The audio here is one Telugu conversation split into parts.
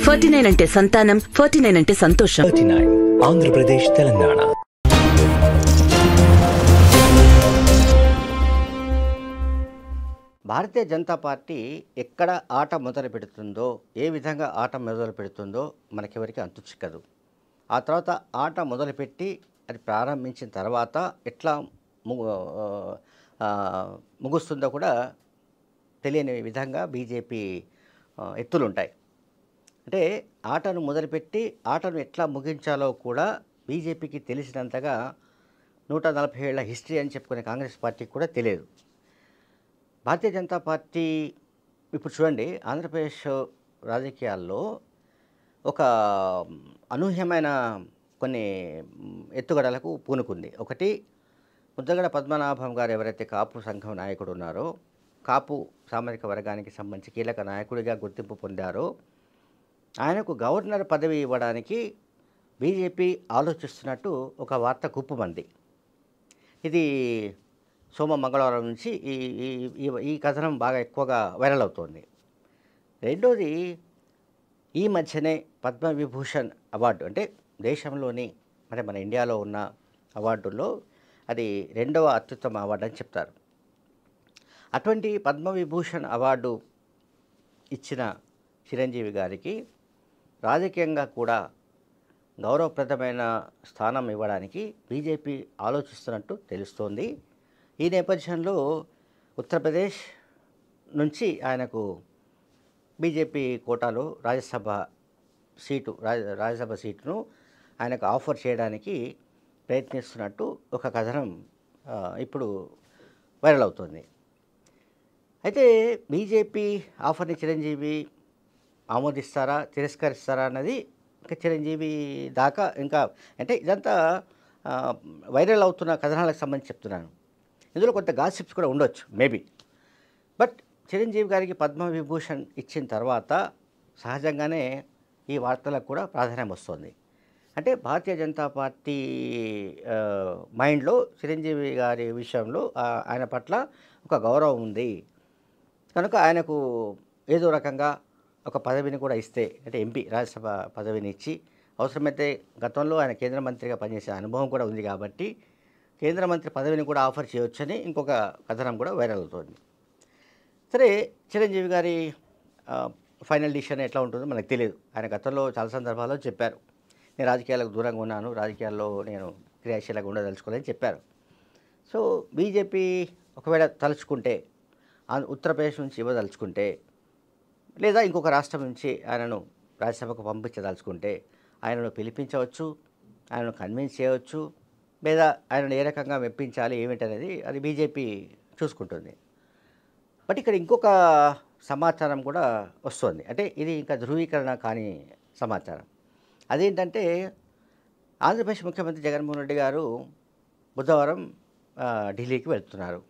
49 అంటే సంతానం, 49 అంటే సంతోషం. 39 ఆంధ్రప్రదేశ్, తెలంగాణ. భారతీయ జనతా పార్టీ ఎక్కడ ఆట మొదలు పెడుతుందో, ఏ విధంగా ఆట మొదలు పెడుతుందో మనకెవరికి అంతు చిక్కదు. ఆ తర్వాత ఆట మొదలుపెట్టి అది ప్రారంభించిన తర్వాత ఎట్లా ముగుస్తుందో కూడా తెలియని విధంగా బీజేపీ ఎత్తులుంటాయి. అంటే ఆటను మొదలుపెట్టి ఆటను ఎట్లా ముగించాలో కూడా బీజేపీకి తెలిసినంతగా 140 ఏళ్ల హిస్టరీ అని చెప్పుకునే కాంగ్రెస్ పార్టీకి కూడా తెలియదు. భారతీయ జనతా పార్టీ ఇప్పుడు చూడండి, ఆంధ్రప్రదేశ్ రాజకీయాల్లో ఒక అనూహ్యమైన కొన్ని ఎత్తుగడలకు పూనుకుంది. ఒకటి, ముద్దగడ పద్మనాభం గారు ఎవరైతే కాపు సంఘం నాయకుడు ఉన్నారో, కాపు సామాజిక వర్గానికి సంబంధించి కీలక నాయకుడిగా గుర్తింపు పొందారో, ఆయనకు గవర్నర్ పదవి ఇవ్వడానికి బీజేపీ ఆలోచిస్తున్నట్టు ఒక వార్త గుప్పుమంది. ఇది మంగళవారం నుంచి ఈ కథనం బాగా ఎక్కువగా వైరల్ అవుతోంది. రెండోది, ఈ మధ్యనే పద్మవిభూషణ్ అవార్డు, అంటే దేశంలోని అంటే మన ఇండియాలో ఉన్న అవార్డుల్లో అది 2వ అత్యుత్తమ అవార్డు అని చెప్తారు. అటువంటి పద్మవిభూషణ్ అవార్డు ఇచ్చిన చిరంజీవి గారికి రాజకీయంగా కూడా గౌరవప్రదమైన స్థానం ఇవ్వడానికి బీజేపీ ఆలోచిస్తున్నట్టు తెలుస్తోంది. ఈ నేపథ్యంలో ఉత్తరప్రదేశ్ నుంచి ఆయనకు బీజేపీ కోటాలో రాజ్యసభ సీటును ఆయనకు ఆఫర్ చేయడానికి ప్రయత్నిస్తున్నట్టు ఒక కథనం ఇప్పుడు వైరల్ అవుతుంది. అయితే బీజేపీ ఆఫర్ని చిరంజీవి ఆమోదిస్తారా, తిరస్కరిస్తారా అన్నది ఇంకా చిరంజీవి దాకా ఇంకా, అంటే ఇదంతా వైరల్ అవుతున్న కథనాలకు సంబంధించి చెప్తున్నాను. ఇందులో కొంత గాసిప్స్ కూడా ఉండొచ్చు మేబీ. బట్ చిరంజీవి గారికి పద్మవిభూషణ్ ఇచ్చిన తర్వాత సహజంగానే ఈ వార్తలకు కూడా ప్రాధాన్యం వస్తుంది. అంటే భారతీయ జనతా పార్టీ మైండ్లో చిరంజీవి గారి విషయంలో ఆయన పట్ల ఒక గౌరవం ఉంది కనుక ఆయనకు ఏదో రకంగా ఒక పదవిని కూడా ఇస్తే, అంటే ఎంపీ రాజ్యసభ పదవిని ఇచ్చి, అవసరమైతే గతంలో ఆయన కేంద్ర మంత్రిగా పనిచేసే అనుభవం కూడా ఉంది కాబట్టి కేంద్ర మంత్రి పదవిని కూడా ఆఫర్ చేయవచ్చని ఇంకొక కథనం కూడా వైరల్ అవుతుంది. సరే, చిరంజీవి గారి ఫైనల్ డిసిషన్ ఎట్లా ఉంటుందో మనకు తెలియదు. ఆయన గతంలో చాలా సందర్భాల్లో చెప్పారు, నేను రాజకీయాలకు దూరంగా ఉన్నాను, రాజకీయాల్లో నేను క్రియాశీలంగా ఉండదలుచుకోలేని చెప్పారు. సో బీజేపీ ఒకవేళ తలుచుకుంటే ఉత్తరప్రదేశ్ నుంచి ఇవ్వదలుచుకుంటే, లేదా ఇంకొక రాష్ట్రం నుంచి ఆయనను రాజ్యసభకు పంపించదలుచుకుంటే ఆయనను పిలిపించవచ్చు, ఆయనను కన్విన్స్ చేయవచ్చు, లేదా ఆయనను ఏ రకంగా మెప్పించాలి ఏమిటనేది అది బీజేపీ చూసుకుంటుంది. బట్ ఇక్కడ ఇంకొక సమాచారం కూడా వస్తుంది. అంటే ఇది ఇంకా ధృవీకరణ కాని సమాచారం. అదేంటంటే, ఆంధ్రప్రదేశ్ ముఖ్యమంత్రి జగన్మోహన్ రెడ్డి గారు బుధవారం ఢిల్లీకి వెళ్తున్నారు.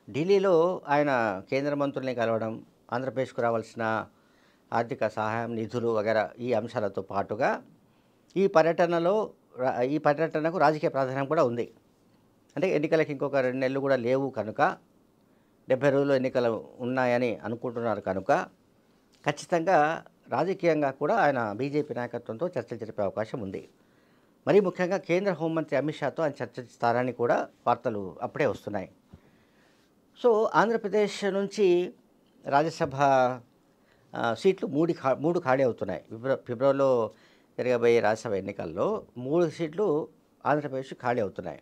ఢిల్లీలో ఆయన కేంద్ర మంత్రుల్ని కలవడం, ఆంధ్రప్రదేశ్కు రావాల్సిన ఆర్థిక సహాయం, నిధులు వగైరా ఈ అంశాలతో పాటుగా ఈ పర్యటనకు రాజకీయ ప్రాధాన్యం కూడా ఉంది. అంటే ఎన్నికలకు ఇంకొక 2 నెలలు కూడా లేవు కనుక, 70 రోజులు ఎన్నికలు ఉన్నాయని అనుకుంటున్నారు కనుక ఖచ్చితంగా రాజకీయంగా కూడా ఆయన బీజేపీ నాయకత్వంతో చర్చలు జరిపే అవకాశం ఉంది. మరీ ముఖ్యంగా కేంద్ర హోంమంత్రి అమిత్ షాతో ఆయన చర్చిస్తారని కూడా వార్తలు అప్పుడే వస్తున్నాయి. సో ఆంధ్రప్రదేశ్ నుంచి రాజ్యసభ సీట్లు 3 ఖాళీ అవుతున్నాయి. ఫిబ్రవరిలో జరగబోయే రాజ్యసభ ఎన్నికల్లో 3 సీట్లు ఆంధ్రప్రదేశ్ ఖాళీ అవుతున్నాయి.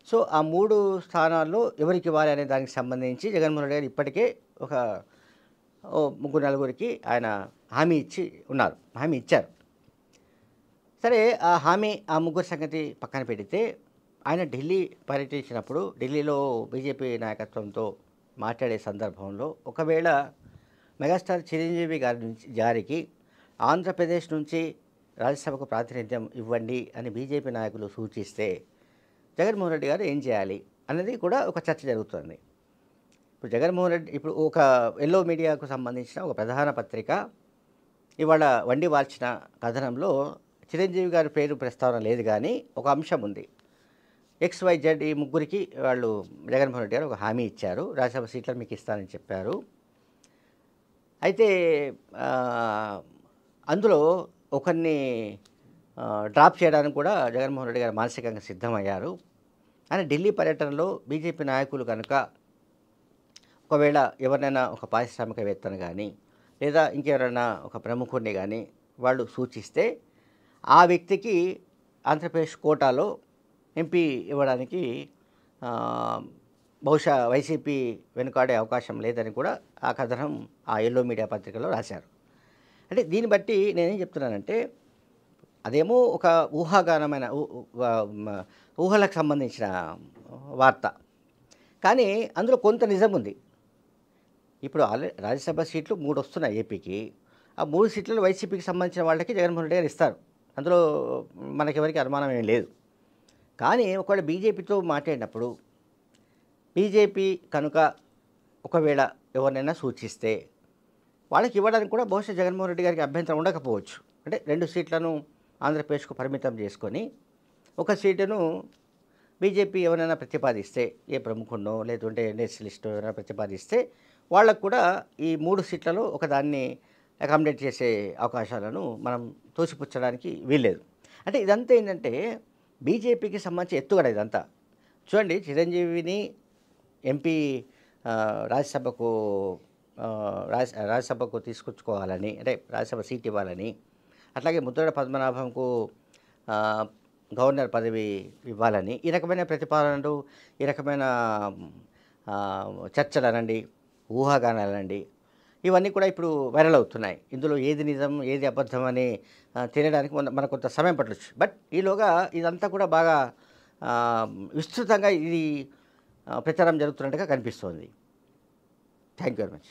సో ఆ 3 స్థానాల్లో ఎవరికి ఇవ్వాలి అనే దానికి సంబంధించి జగన్మోహన్ రెడ్డి గారు ఇప్పటికే ఒక 3-4 ఆయన హామీ ఇచ్చారు. సరే, ఆ 3 సంగతి పక్కన పెడితే, ఆయన ఢిల్లీ పర్యటించినప్పుడు ఢిల్లీలో బీజేపీ నాయకత్వంతో మాట్లాడే సందర్భంలో ఒకవేళ మెగాస్టార్ చిరంజీవి గారికి ఆంధ్రప్రదేశ్ నుంచి రాజ్యసభకు ప్రాతినిధ్యం ఇవ్వండి అని బీజేపీ నాయకులు సూచిస్తే జగన్మోహన్ రెడ్డి గారు ఏం చేయాలి అన్నది కూడా ఒక చర్చ జరుగుతుంది. ఇప్పుడు జగన్మోహన్ రెడ్డి ఒక ఎల్లో మీడియాకు సంబంధించిన ఒక ప్రధాన పత్రిక ఇవాళ వండి వాల్చిన కథనంలో చిరంజీవి గారి పేరు ప్రస్తావన లేదు, కానీ ఒక అంశం ఉంది. XYZ ఈ 3కి వాళ్ళు జగన్మోహన్ రెడ్డి గారు ఒక హామీ ఇచ్చారు, రాజ్యసభ సీట్లను మీకు ఇస్తానని చెప్పారు. అయితే అందులో ఒకరిని డ్రాప్ చేయడానికి కూడా జగన్మోహన్ రెడ్డి గారు మానసికంగా సిద్ధమయ్యారు. ఆయన ఢిల్లీ పర్యటనలో బీజేపీ నాయకులు కనుక ఒకవేళ ఎవరినైనా ఒక పారిశ్రామికవేత్తను కానీ లేదా ఇంకెవరైనా ఒక ప్రముఖుడిని కానీ వాళ్ళు సూచిస్తే ఆ వ్యక్తికి ఆంధ్రప్రదేశ్ కోటాలో ఎంపీ ఇవ్వడానికి బహుశా వైసీపీ వెనుకాడే అవకాశం లేదని కూడా ఆ కథనం ఆ ఎల్లో మీడియా పత్రికలో రాశారు. అంటే దీన్ని బట్టి నేనేం చెప్తున్నానంటే అదేమో ఒక ఊహాగానమైన ఊహలకు సంబంధించిన వార్త, కానీ అందులో కొంత నిజం ఉంది. ఇప్పుడు రాజ్యసభ సీట్లు 3 వస్తున్నాయి ఏపీకి. ఆ 3 సీట్లను వైసీపీకి సంబంధించిన వాళ్ళకి జగన్మోహన్ రెడ్డి గారు ఇస్తారు. అందులో మనకెవరికి అనుమానం ఏం లేదు. కానీ ఒకవేళ బీజేపీతో మాట్లాడినప్పుడు బీజేపీ కనుక ఒకవేళ ఎవరినైనా సూచిస్తే వాళ్ళకి ఇవ్వడానికి కూడా బహుశా జగన్మోహన్ రెడ్డి గారికి అభ్యంతరం ఉండకపోవచ్చు. అంటే 2 సీట్లను ఆంధ్రప్రదేశ్కు పరిమితం చేసుకొని ఒక సీటును బీజేపీ ఎవరైనా ప్రతిపాదిస్తే, ఏ ప్రముఖుడినో లేదంటే నేషనలిస్టో ఎవరైనా ప్రతిపాదిస్తే వాళ్ళకు కూడా ఈ 3 సీట్లలో ఒకదాన్ని అకామిడేట్ చేసే అవకాశాలను మనం తోసిపుచ్చడానికి వీల్లేదు. అంటే ఇదంతా ఏంటంటే బీజేపీకి సంబంధించి ఎత్తుగడ ఇదంతా. చూడండి, చిరంజీవిని ఎంపీ రాజ్యసభకు తీసుకొచ్చుకోవాలని, అంటే రాజ్యసభ సీట్ ఇవ్వాలని, అట్లాగే ముద్రగడ పద్మనాభంకు గవర్నర్ పదవి ఇవ్వాలని ఈ రకమైన ప్రతిపాదనలు, ఈ రకమైన చర్చలు అనండి, ఊహాగానాలండి, ఇవన్నీ కూడా ఇప్పుడు వైరల్ అవుతున్నాయి. ఇందులో ఏది నిజం ఏది అబద్ధం అని తెలియడానికి మనకు కొంత సమయం పట్టవచ్చు. బట్ ఈలోగా ఇదంతా కూడా బాగా విస్తృతంగా ఇది ప్రచారం జరుగుతున్నట్టుగా కనిపిస్తోంది. Thank you very much.